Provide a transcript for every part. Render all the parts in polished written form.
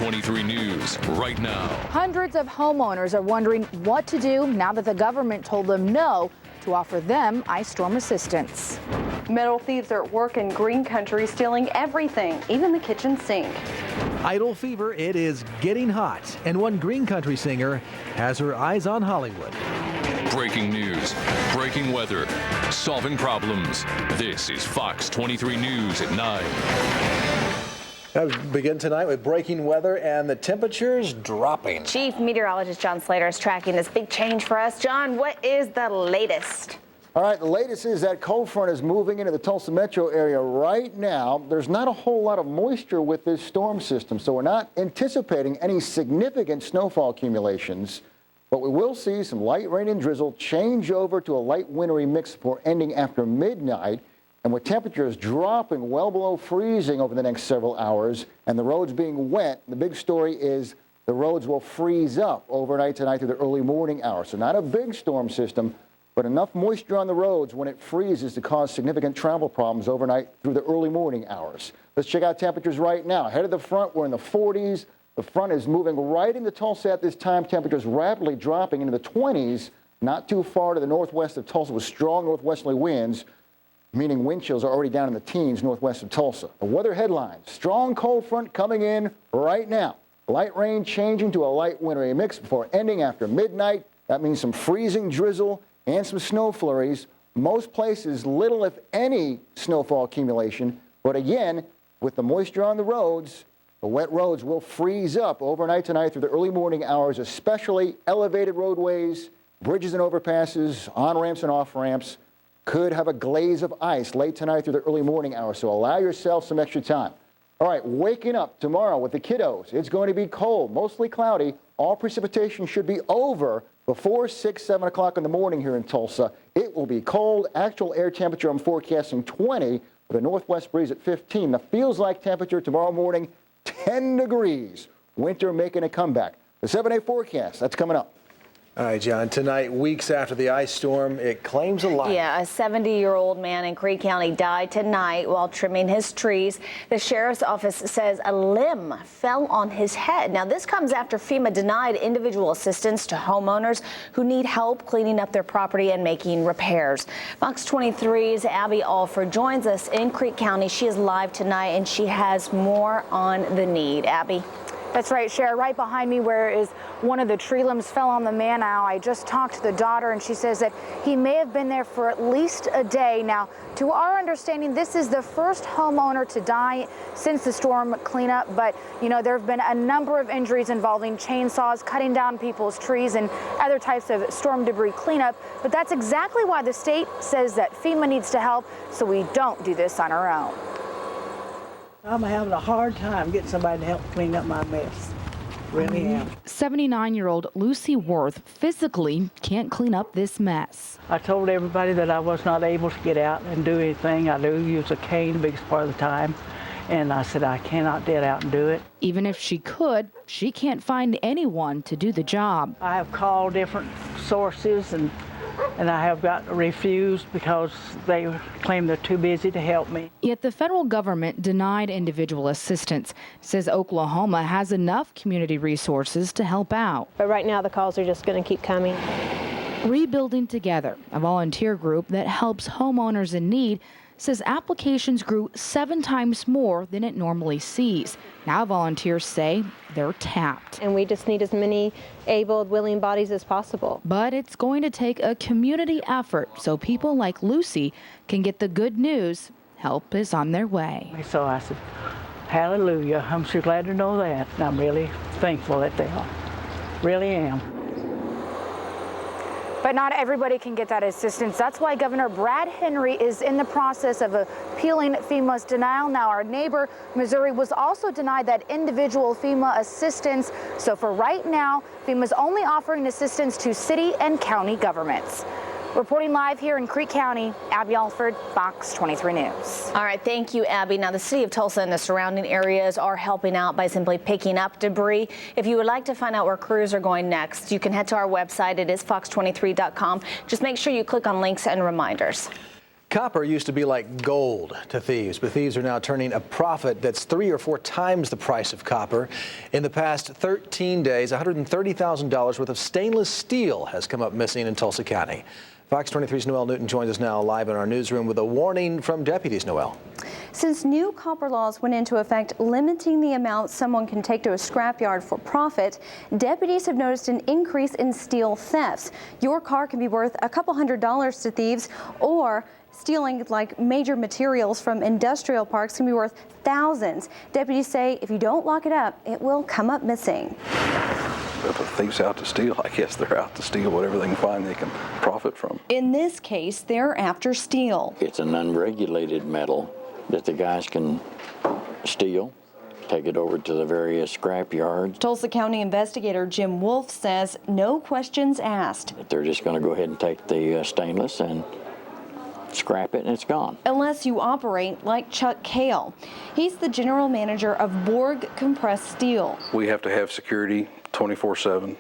23 News right now. Hundreds of homeowners are wondering what to do now that the government told them no to offer them ice storm assistance. Metal thieves are at work in green country, stealing everything, even the kitchen sink. Idol fever, it is getting hot, and one green country singer has her eyes on Hollywood. Breaking news, breaking weather, solving problems. This is Fox 23 News at 9. We begin tonight with breaking weather and the temperatures dropping. Chief Meteorologist John Slater is tracking this big change for us. John, what is the latest? All right, the latest is that cold front is moving into the Tulsa metro area right now. There's not a whole lot of moisture with this storm system, so we're not anticipating any significant snowfall accumulations. But we will see some light rain and drizzle change over to a light wintry mix before ending after midnight. And with temperatures dropping well below freezing over the next several hours and the roads being wet, the big story is the roads will freeze up overnight tonight through the early morning hours. So not a big storm system, but enough moisture on the roads when it freezes to cause significant travel problems overnight through the early morning hours. Let's check out temperatures right now. Ahead of the front, we're in the 40s. The front is moving right into Tulsa at this time. Temperatures rapidly dropping into the 20s, not too far to the northwest of Tulsa with strong northwesterly winds, meaning wind chills are already down in the teens northwest of Tulsa. The weather headlines, strong cold front coming in right now. Light rain changing to a light wintry mix before ending after midnight. That means some freezing drizzle and some snow flurries. Most places, little if any snowfall accumulation. But again, with the moisture on the roads, the wet roads will freeze up overnight tonight through the early morning hours, especially elevated roadways, bridges and overpasses, on-ramps and off-ramps could have a glaze of ice late tonight through the early morning hours. So allow yourself some extra time. All right, waking up tomorrow with the kiddos. It's going to be cold, mostly cloudy. All precipitation should be over before 6, 7 o'clock in the morning here in Tulsa. It will be cold. Actual air temperature I'm forecasting 20 with a northwest breeze at 15. The feels like temperature tomorrow morning, 10 degrees. Winter making a comeback. The 7-day forecast, that's coming up. All right, John, tonight, weeks after the ice storm, it claims a life. Yeah, a 70-year-old man in Creek County died tonight while trimming his trees. The sheriff's office says a limb fell on his head. Now, this comes after FEMA denied individual assistance to homeowners who need help cleaning up their property and making repairs. Fox 23's Abby Alford joins us in Creek County. She is live tonight, and she has more on the need. Abby. That's right, Cher. Right behind me where is one of the tree limbs fell on the man. Now, I just talked to the daughter, and she says that he may have been there for at least a day. Now, to our understanding, this is the first homeowner to die since the storm cleanup. But, you know, there have been a number of injuries involving chainsaws, cutting down people's trees, and other types of storm debris cleanup. But that's exactly why the state says that FEMA needs to help so we don't do this on our own. I'm having a hard time getting somebody to help clean up my mess. Really am. 79-year-old Lucy Worth physically can't clean up this mess. I told everybody that I was not able to get out and do anything. I do use a cane the biggest part of the time. And I said I cannot get out and do it. Even if she could, she can't find anyone to do the job. I have called different sources and I have got refused because they claim they're too busy to help me. Yet the federal government denied individual assistance, says Oklahoma has enough community resources to help out. But right now the calls are just going to keep coming. Rebuilding Together, a volunteer group that helps homeowners in need, says applications grew 7 times more than it normally sees. Now volunteers say they're tapped. And we just need as many able, willing bodies as possible. But it's going to take a community effort so people like Lucy can get the good news. Help is on their way. So I said, hallelujah. I'm so glad to know that. And I'm really thankful that they are. Really am. But not everybody can get that assistance. That's why Governor Brad Henry is in the process of appealing FEMA's denial. Now, our neighbor, Missouri, was also denied that individual FEMA assistance. So for right now, FEMA's only offering assistance to city and county governments. Reporting live here in Creek County, Abby Alford, Fox 23 News. All right, thank you, Abby. Now, the city of Tulsa and the surrounding areas are helping out by simply picking up debris. If you would like to find out where crews are going next, you can head to our website. It is fox23.com. Just make sure you click on links and reminders. Copper used to be like gold to thieves, but thieves are now turning a profit that's 3 or 4 times the price of copper. In the past 13 days, $130,000 worth of stainless steel has come up missing in Tulsa County. Fox 23's Noel Newton joins us now live in our newsroom with a warning from deputies. Noel. Since new copper laws went into effect limiting the amount someone can take to a scrapyard for profit, deputies have noticed an increase in steel thefts. Your car can be worth a couple $100s to thieves, or stealing like major materials from industrial parks can be worth thousands. Deputies say if you don't lock it up, it will come up missing. If a thief's out to steal, I guess they're out to steal whatever they can find they can profit from. In this case, they're after steel. It's an unregulated metal that the guys can steal, take it over to the various scrap yards. Tulsa County investigator Jim Wolf says no questions asked. They're just going to go ahead and take the stainless and scrap it, and it's gone. Unless you operate like Chuck Kale. He's the general manager of Borg Compressed Steel. We have to have security 24/7.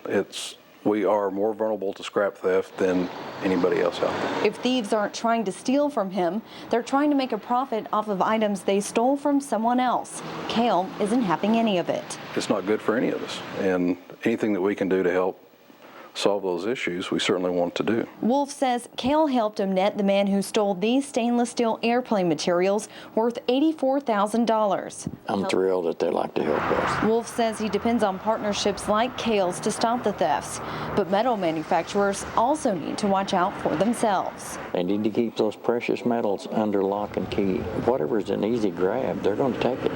We are more vulnerable to scrap theft than anybody else out there. If thieves aren't trying to steal from him, they're trying to make a profit off of items they stole from someone else. Kale isn't having any of it. It's not good for any of us, and anything that we can do to help solve those issues, we certainly want to do. Wolf says Kale helped him net the man who stole these stainless steel airplane materials worth $84,000. I'm thrilled that they like to help us. Wolf says he depends on partnerships like Kale's to stop the thefts, but metal manufacturers also need to watch out for themselves. They need to keep those precious metals under lock and key. Whatever's an easy grab, they're going to take it.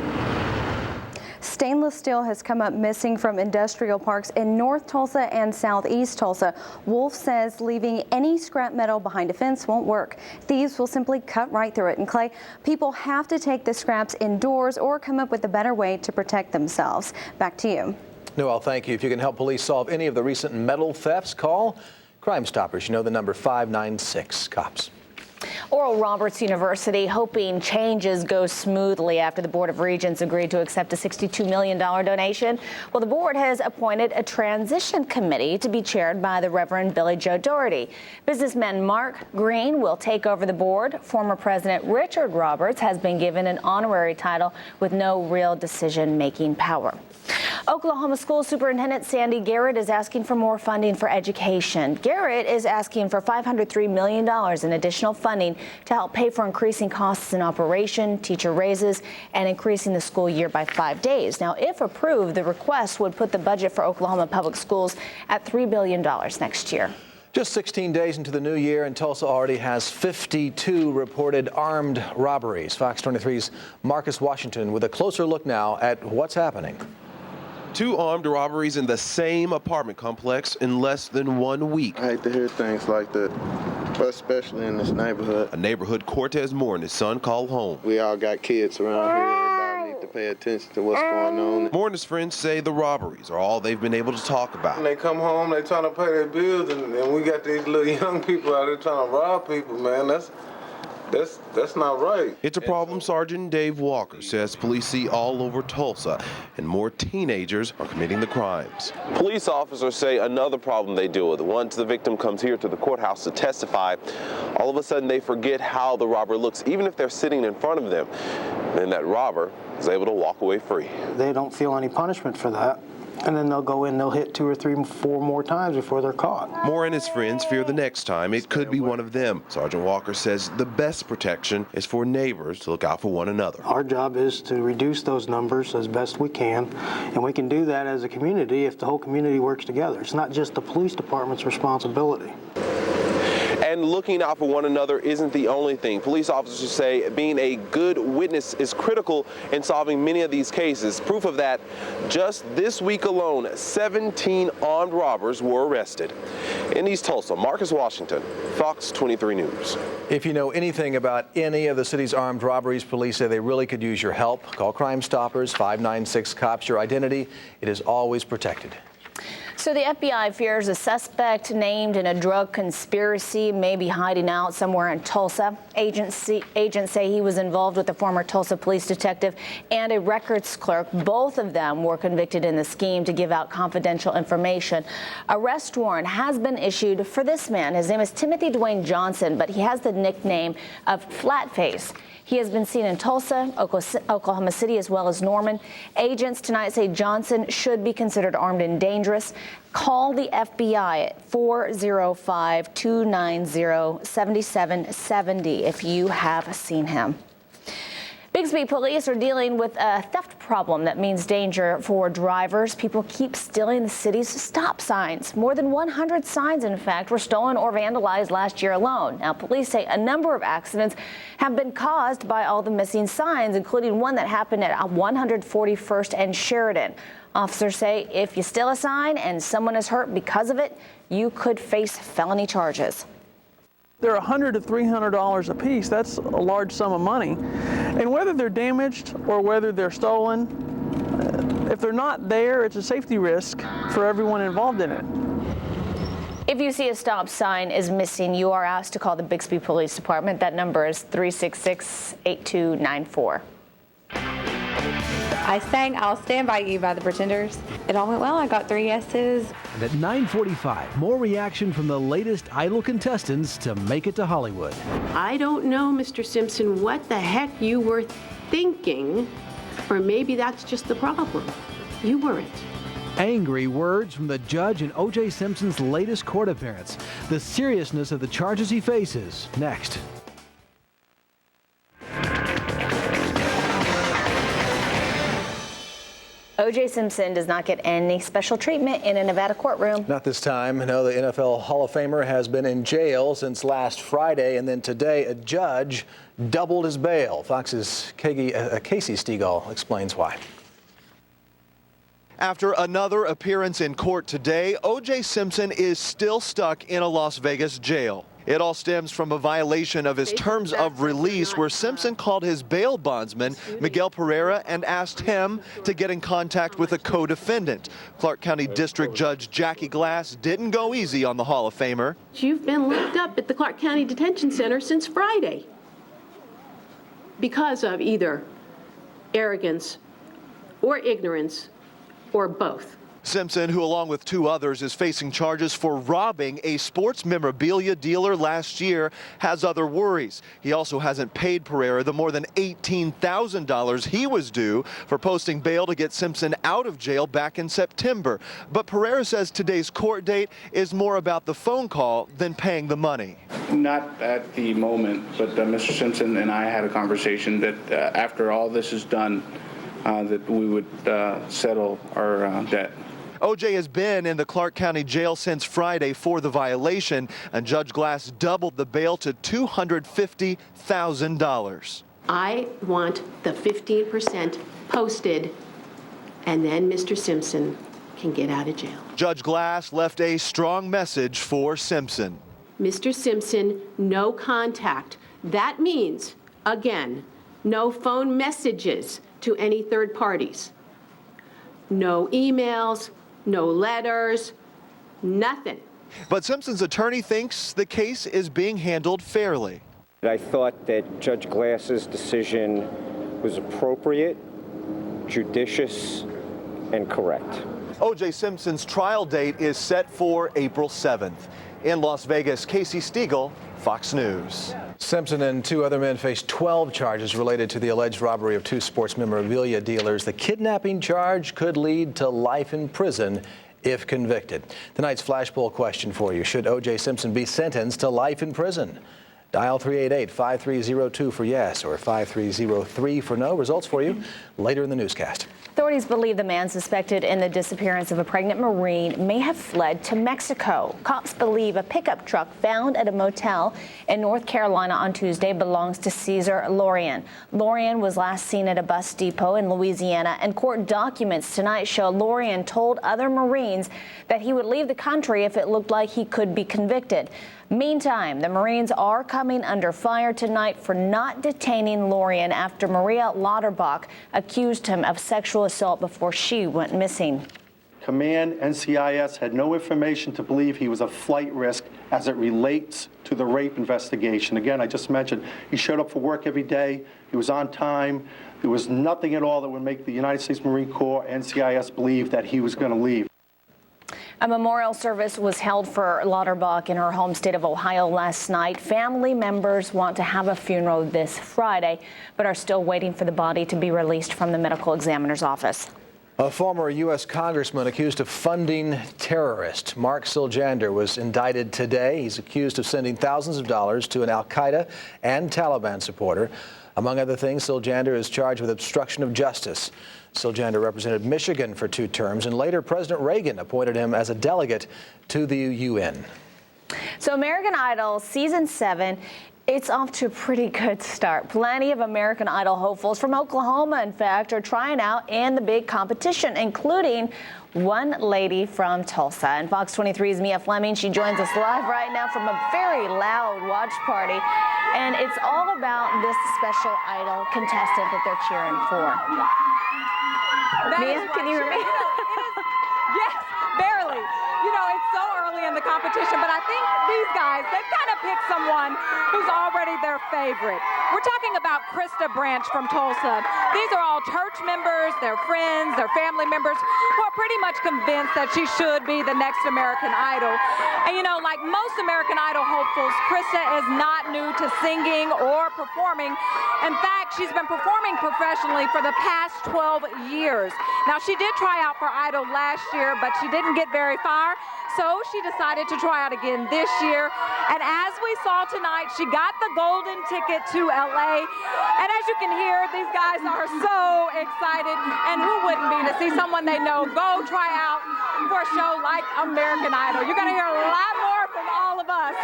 Stainless steel has come up missing from industrial parks in North Tulsa and Southeast Tulsa. Wolf says leaving any scrap metal behind a fence won't work. Thieves will simply cut right through it. And Clay, people have to take the scraps indoors or come up with a better way to protect themselves. Back to you. Noel, thank you. If you can help police solve any of the recent metal thefts, call Crime Stoppers. You know the number 596 COPS. Oral Roberts University hoping changes go smoothly after the Board of Regents agreed to accept a $62 million donation. Well, the board has appointed a transition committee to be chaired by the Reverend Billy Joe Doherty. Businessman Mark Green will take over the board. Former President Richard Roberts has been given an honorary title with no real decision-making power. Oklahoma School Superintendent Sandy Garrett is asking for more funding for education. Garrett is asking for $503 million in additional funding to help pay for increasing costs in operation, teacher raises, and increasing the school year by 5 days. Now, if approved, the request would put the budget for Oklahoma public schools at $3 billion next year. Just 16 days into the new year, and Tulsa already has 52 reported armed robberies. Fox 23's Marcus Washington with a closer look now at what's happening. 2 armed robberies in the same apartment complex in less than 1 week. I hate to hear things like that, but especially in this neighborhood. A neighborhood Cortez Moore and his son call home. We all got kids around here. Everybody need to pay attention to what's going on. Moore and his friends say the robberies are all they've been able to talk about. When they come home, they trying to pay their bills, and we got these little young people out there trying to rob people, man. That's not right. It's a problem Sergeant Dave Walker says police see all over Tulsa, and more teenagers are committing the crimes. Police officers say another problem they deal with. Once the victim comes here to the courthouse to testify, all of a sudden they forget how the robber looks, even if they're sitting in front of them. And that robber is able to walk away free. They don't feel any punishment for that. And then they'll go in, they'll hit 2 or 3, 4 more times before they're caught. Moore and his friends fear the next time it could be one of them. Sergeant Walker says the best protection is for neighbors to look out for one another. Our job is to reduce those numbers as best we can, and we can do that as a community if the whole community works together. It's not just the police department's responsibility. And looking out for one another isn't the only thing. Police officers say being a good witness is critical in solving many of these cases. Proof of that, just this week alone, 17 armed robbers were arrested. In East Tulsa, Marcus Washington, Fox 23 News. If you know anything about any of the city's armed robberies, police say they really could use your help. Call Crime Stoppers, 596 COPS. Your identity, it is always protected. So the FBI fears a suspect named in a drug conspiracy may be hiding out somewhere in Tulsa. Agents say he was involved with a former Tulsa police detective and a records clerk. Both of them were convicted in the scheme to give out confidential information. Arrest warrant has been issued for this man. His name is Timothy Dwayne Johnson, but he has the nickname of Flatface. He has been seen in Tulsa, Oklahoma City, as well as Norman. Agents tonight say Johnson should be considered armed and dangerous. Call the FBI at 405-290-7770 if you have seen him. Bixby police are dealing with a theft problem that means danger for drivers. People keep stealing the city's stop signs. More than 100 signs, in fact, were stolen or vandalized last year alone. Now, police say a number of accidents have been caused by all the missing signs, including one that happened at 141st and Sheridan. Officers say if you steal a sign and someone is hurt because of it, you could face felony charges. They're $100 to $300 a piece. That's a large sum of money. And whether they're damaged or whether they're stolen, if they're not there, it's a safety risk for everyone involved in it. If you see a stop sign is missing, you are asked to call the Bixby Police Department. That number is 366-8294. I sang I'll Stand By You by the Pretenders. It all went well. I got 3 yeses. And at 9:45, more reaction from the latest Idol contestants to make it to Hollywood. I don't know, Mr. Simpson, what the heck you were thinking, or maybe that's just the problem. You weren't. Angry words from the judge in O.J. Simpson's latest court appearance. The seriousness of the charges he faces. Next. O.J. Simpson does not get any special treatment in a Nevada courtroom. Not this time. No, the NFL Hall of Famer has been in jail since last Friday, and then today a judge doubled his bail. Fox's Casey Stegall explains why. After another appearance in court today, O.J. Simpson is still stuck in a Las Vegas jail. It all stems from a violation of his terms of release where Simpson called his bail bondsman, Miguel Pereira, and asked him to get in contact with a co-defendant. Clark County District Judge Jackie Glass didn't go easy on the Hall of Famer. You've been locked up at the Clark County Detention Center since Friday because of either arrogance or ignorance or both. Simpson, who along with 2 others is facing charges for robbing a sports memorabilia dealer last year, has other worries. He also hasn't paid Pereira the more than $18,000 he was due for posting bail to get Simpson out of jail back in September. But Pereira says today's court date is more about the phone call than paying the money. Not at the moment, but Mr. Simpson and I had a conversation that after all this is done, that we would settle our debt. O.J. has been in the Clark County jail since Friday for the violation, and Judge Glass doubled the bail to $250,000. I want the 15% posted, and then Mr. Simpson can get out of jail. Judge Glass left a strong message for Simpson. Mr. Simpson, no contact. That means, again, no phone messages to any third parties. No emails, no letters, nothing. But Simpson's attorney thinks the case is being handled fairly. I thought that Judge Glass's decision was appropriate, judicious, and correct. O.J. Simpson's trial date is set for April 7th. In Las Vegas, Casey Stegall, Fox News. Simpson and 2 other men face 12 charges related to the alleged robbery of 2 sports memorabilia dealers. The kidnapping charge could lead to life in prison if convicted. Tonight's flash poll question for you. Should O.J. Simpson be sentenced to life in prison? Dial 388-5302 for yes or 5303 for no. Results for you later in the newscast. Authorities believe the man suspected in the disappearance of a pregnant Marine may have fled to Mexico. Cops believe a pickup truck found at a motel in North Carolina on Tuesday belongs to Cesar Lorian. Lorian was last seen at a bus depot in Louisiana, and court documents tonight show Lorian told other Marines that he would leave the country if it looked like he could be convicted. Meantime, the Marines are coming under fire tonight for not detaining Lorian after Maria Lauterbach accused him of sexual assault before she went missing. Command NCIS had no information to believe he was a flight risk as it relates to the rape investigation. Again, I just mentioned he showed up for work every day. He was on time. There was nothing at all that would make the United States Marine Corps, NCIS, believe that he was going to leave. A memorial service was held for Lauterbach in her home state of Ohio last night. Family members want to have a funeral this Friday, but are still waiting for the body to be released from the medical examiner's office. A former U.S. congressman accused of funding terrorists, Mark Siljander, was indicted today. He's accused of sending thousands of dollars to an al-Qaeda and Taliban supporter. Among other things, Siljander is charged with obstruction of justice. Siljander represented Michigan for 2 terms, and later President Reagan appointed him as a delegate to the UN. So American Idol Season 7, it's off to a pretty good start. Plenty of American Idol hopefuls from Oklahoma, in fact, are trying out in the big competition, including one lady from Tulsa. And Fox 23's Mia Fleming, she joins us live right now from a very loud watch party. And it's all about this special Idol contestant that they're cheering for. Mia, can you hear me? Yes, barely. You know, it's so early in the competition, but I think these guys, they've kind of picked someone who's already their favorite. We're talking about Krista Branch from Tulsa. These are all church members, their friends, their family members who are pretty much convinced that she should be the next American Idol. And you know, like most American Idol hopefuls, Krista is not new to singing or performing. In fact, she's been performing professionally for the past 12 years. Now, she did try out for Idol last year, but she didn't get very far. So she decided to try out again this year. And as we saw tonight, she got the golden ticket to LA. And as you can hear, these guys are so excited. And who wouldn't be to see someone they know go try out for a show like American Idol? You're going to hear a lot more from all of us.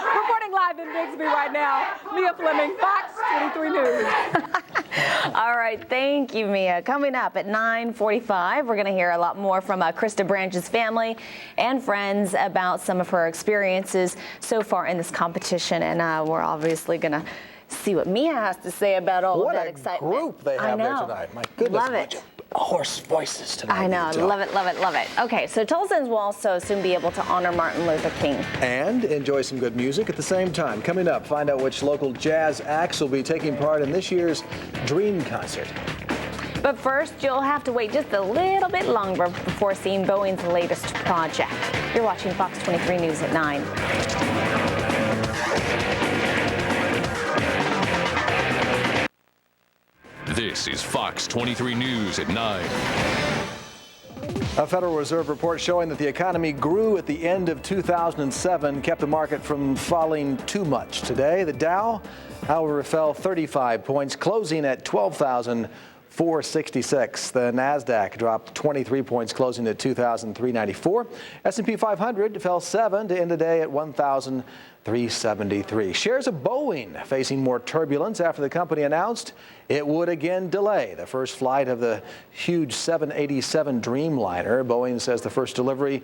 Reporting live in Bixby right now, Mia Fleming, Fox 23 News. All right, thank you, Mia. Coming up at 9:45, we're going to hear a lot more from Krista Branch's family and friends about some of her experiences so far in this competition, and we're obviously going to see what Mia has to say about all of that excitement. What a group they have there tonight. My goodness, love it. Hoarse voices tonight. I know, love it, love it, love it. Okay, so Tulsans will also soon be able to honor Martin Luther King. And enjoy some good music at the same time. Coming up, find out which local jazz acts will be taking part in this year's Dream Concert. But first, you'll have to wait just a little bit longer before seeing Boeing's latest project. You're watching Fox 23 News at 9. This is Fox 23 News at 9. A Federal Reserve report showing that the economy grew at the end of 2007 kept the market from falling too much. Today, the Dow, however, fell 35 points, closing at 12,466. The Nasdaq dropped 23 points, closing at 2,394. S&P 500 fell 7 to end the day at 1,373. Shares of Boeing facing more turbulence after the company announced it would again delay the first flight of the huge 787 Dreamliner. Boeing says the first delivery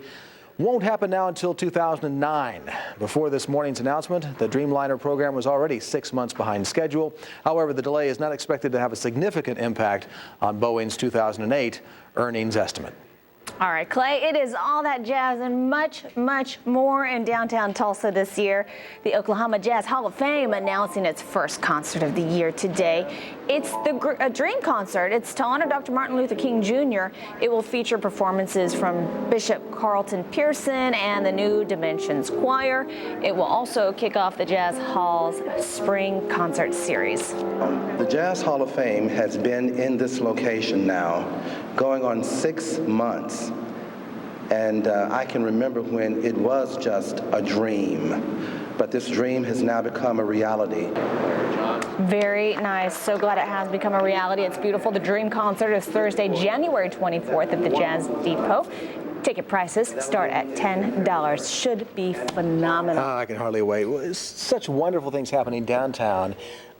won't happen now until 2009. Before this morning's announcement, the Dreamliner program was already 6 months behind schedule. However, the delay is not expected to have a significant impact on Boeing's 2008 earnings estimate. All right, Clay, it is all that jazz and much, much more in downtown Tulsa this year. The Oklahoma Jazz Hall of Fame announcing its first concert of the year today. It's a Dream Concert. It's to honor Dr. Martin Luther King Jr. It will feature performances from Bishop Carlton Pearson and the New Dimensions Choir. It will also kick off the Jazz Hall's Spring Concert Series. The Jazz Hall of Fame has been in this location now going on 6 months. And I can remember when it was just a dream, but this dream has now become a reality. Very nice. So glad it has become a reality. It's beautiful. The Dream Concert is Thursday, January 24th at the Jazz Depot. Ticket prices start at $10. Should be phenomenal. I can hardly wait. Such wonderful things happening downtown.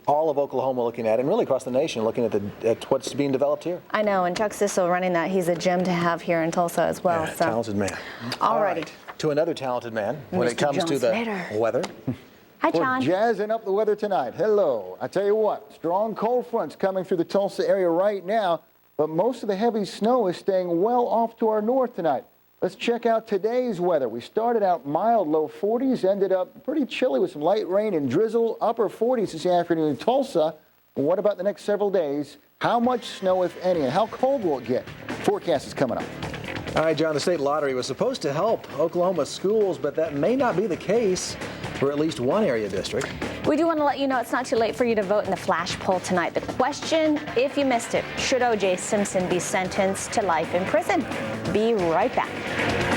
All of Oklahoma looking at it, and really across the nation looking at what's being developed here. I know, and Chuck Sissel running that. He's a gem to have here in Tulsa as well. Yeah, talented man. All right. To another talented man when Mr. it comes John to the Slater. weather. Hi, John. We're jazzing up the weather tonight. Hello. I tell you what, strong cold fronts coming through the Tulsa area right now. but most of the heavy snow is staying well off to our north tonight. Let's check out today's weather. We started out mild, low 40s, ended up pretty chilly with some light rain and drizzle, upper 40s this afternoon in Tulsa. Well, what about the next several days? How much snow, if any, and how cold will it get? Forecast is coming up. All right, John, the state lottery was supposed to help Oklahoma schools, but that may not be the case for at least one area district. We do want to let you know it's not too late for you to vote in the flash poll tonight. The question, if you missed it, should O.J. Simpson be sentenced to life in prison? Be right back.